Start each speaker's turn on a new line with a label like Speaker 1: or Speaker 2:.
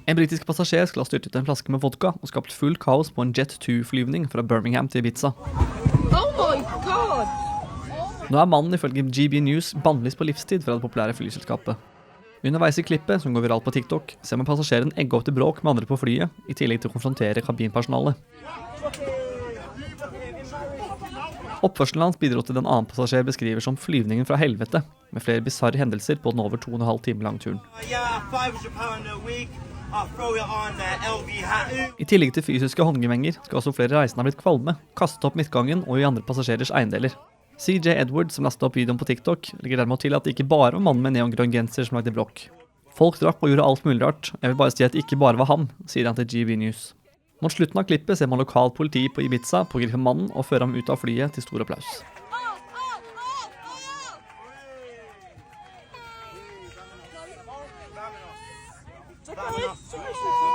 Speaker 1: En britisk passasjer skal ha styrtet en flaske med vodka og skapt full kaos på en Jet 2-flyvning fra Birmingham til Ibiza.
Speaker 2: Oh my god!
Speaker 1: Nå er mannen ifølge GB News bannlyst på livstid fra det populære flyselskapet. Underveis i klippet, som går viralt på TikTok, ser man passasjeren egge opp til bråk med andre på flyet, i tillegg til å konfrontere kabinpersonalet. Oppførselen hans bidro til den annen passasjer beskriver som flyvningen fra helvete, med flere bizarre hendelser på den over 2,5 timer lang turen. I tillegg til fysiske håndgemenger skal også flere reisende ha blitt kvalme, kastet opp midtgangen og i andre passasjerers eiendeler. CJ Edward, som lastet opp videoen på TikTok, legger dermed til at det ikke bare var mannen med neongrønn genser som lagde bråk. Folk drakk og gjorde alt mulig rart. Jeg vil bare si at det ikke bare var han, sier han til GB News. Mot slutten av klippet ser man lokal politi på Ibiza pågripe mannen og føre ham ut av flyet til stor applaus.
Speaker 2: Okay.